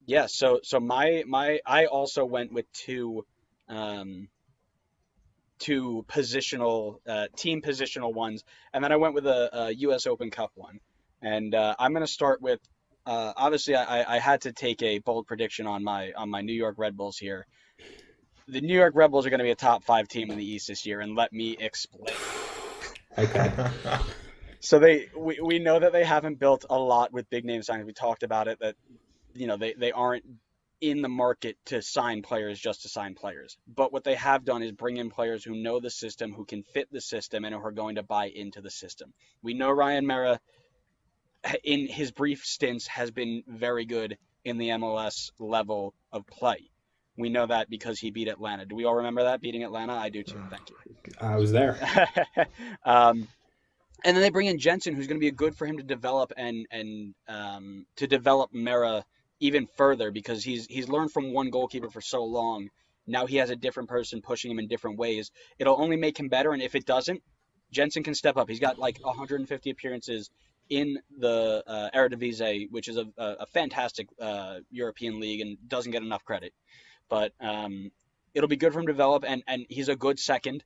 Yeah, so my I also went with um two positional team positional ones, and then I went with a U.S. Open Cup one. And I'm gonna start with obviously I had to take a bold prediction on my New York Red Bulls here. The New York Red Bulls are going to be a top five team in the East this year, and let me explain. Okay. So we know that they haven't built a lot with big name signings. We talked about it that they aren't in the market to sign players just to sign players. But what they have done is bring in players who know the system, who can fit the system, and who are going to buy into the system. We know Ryan Mera in his brief stints has been very good in the MLS level of play. We know that because he beat Atlanta. Do we all remember that beating Atlanta? I do too. Thank I was there. you. And then they bring in Jensen, who's going to be good for him to develop and to develop Mera even further because he's learned from one goalkeeper for so long. Now he has a different person pushing him in different ways. It'll only make him better, and if it doesn't, Jensen can step up. He's got like 150 appearances in the Eredivisie, which is a fantastic European league and doesn't get enough credit. But it'll be good for him to develop, and he's a good second.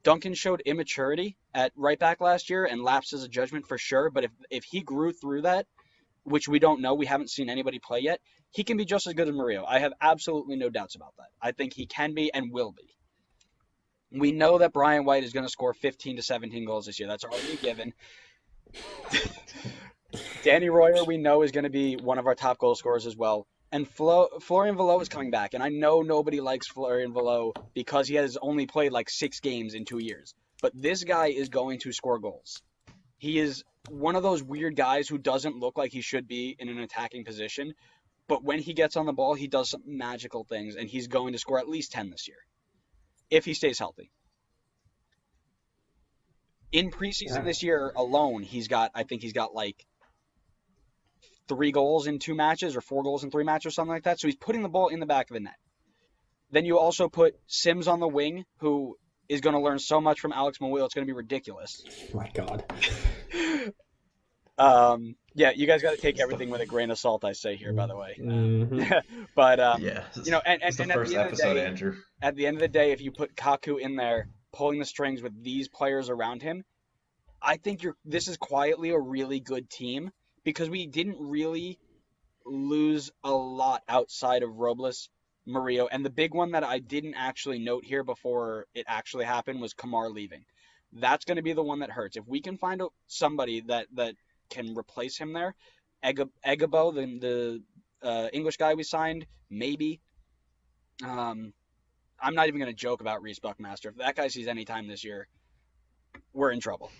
Duncan showed immaturity at right back last year and lapses of judgment for sure. But if he grew through that, which we don't know, we haven't seen anybody play yet, he can be just as good as Murillo. I have absolutely no doubts about that. I think he can be and will be. We know that Brian White is going to score 15 to 17 goals this year. That's already a given. Danny Royer, we know, is going to be one of our top goal scorers as well. And Florian Valot is coming back. And I know nobody likes Florian Valot because he has only played like 6 games in 2 years. But this guy is going to score goals. He is one of those weird guys who doesn't look like he should be in an attacking position. But when he gets on the ball, he does some magical things. And he's going to score at least 10 this year if he stays healthy. In preseason Yeah. this year alone, I think he's got like 3 goals in 2 matches or 4 goals in 3 matches or something like that. So he's putting the ball in the back of the net. Then you also put Sims on the wing, who is going to learn so much from Alex Mawil. It's going to be ridiculous. My God. Yeah, you guys got to take everything with a grain of salt, I say here, by the way. Mm-hmm. But Yeah, this and, is the and at first the end of the episode, day, Andrew. if you put Kaku in there, pulling the strings with these players around him, I think this is quietly a really good team because we didn't really lose a lot outside of Robles, Murillo, and the big one that I didn't actually note here before it actually happened was Kamar leaving. That's going to be the one that hurts. If we can find somebody that can replace him there, Egabo, the English guy we signed, maybe. Um, I'm not even going to joke about Reese Buckmaster. If that guy sees any time this year, we're in trouble.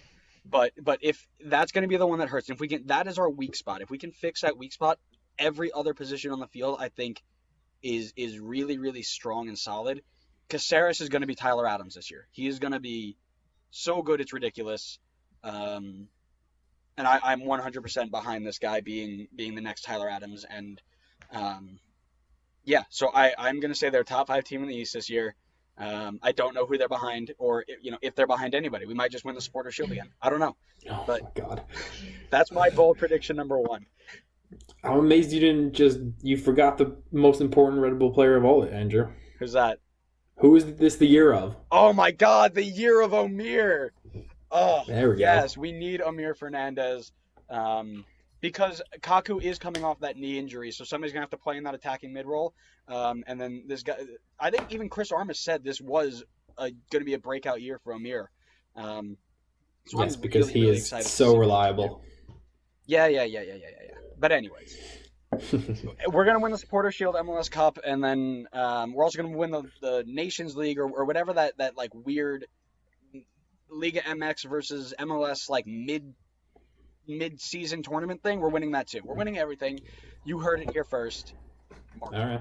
But if that's going to be the one that hurts, if we can, that is our weak spot. If we can fix that weak spot, every other position on the field, I think, is really really strong and solid. Caceres is going to be Tyler Adams this year. He is going to be so good, it's ridiculous. Um, and I'm 100% behind this guy being the next Tyler Adams. And um, yeah, so I'm going to say they're top five team in the East this year. I don't know who they're behind, or if they're behind anybody. We might just win the Supporter Shield again. I don't know, Oh but my God. that's my bold prediction number one. I'm amazed you didn't you forgot the most important Red Bull player of all, Andrew. Who's that? Who is this the year of? Oh my God, the year of Omir. Oh There we go. yes, we need Omir Fernandez, because Kaku is coming off that knee injury, so somebody's gonna have to play in that attacking mid role. And then this guy, I think even Chris Armas said this was going to be a breakout year for Omir. Um, so Yes, I'm because really, he really is excited to see so what he can reliable. do. Yeah. But anyways, we're gonna win the Supporter Shield MLS Cup, and then we're also gonna win the Nations League or whatever that like weird Liga MX versus MLS like mid season tournament thing. We're winning that too. We're winning everything. You heard it here first. Mark All right.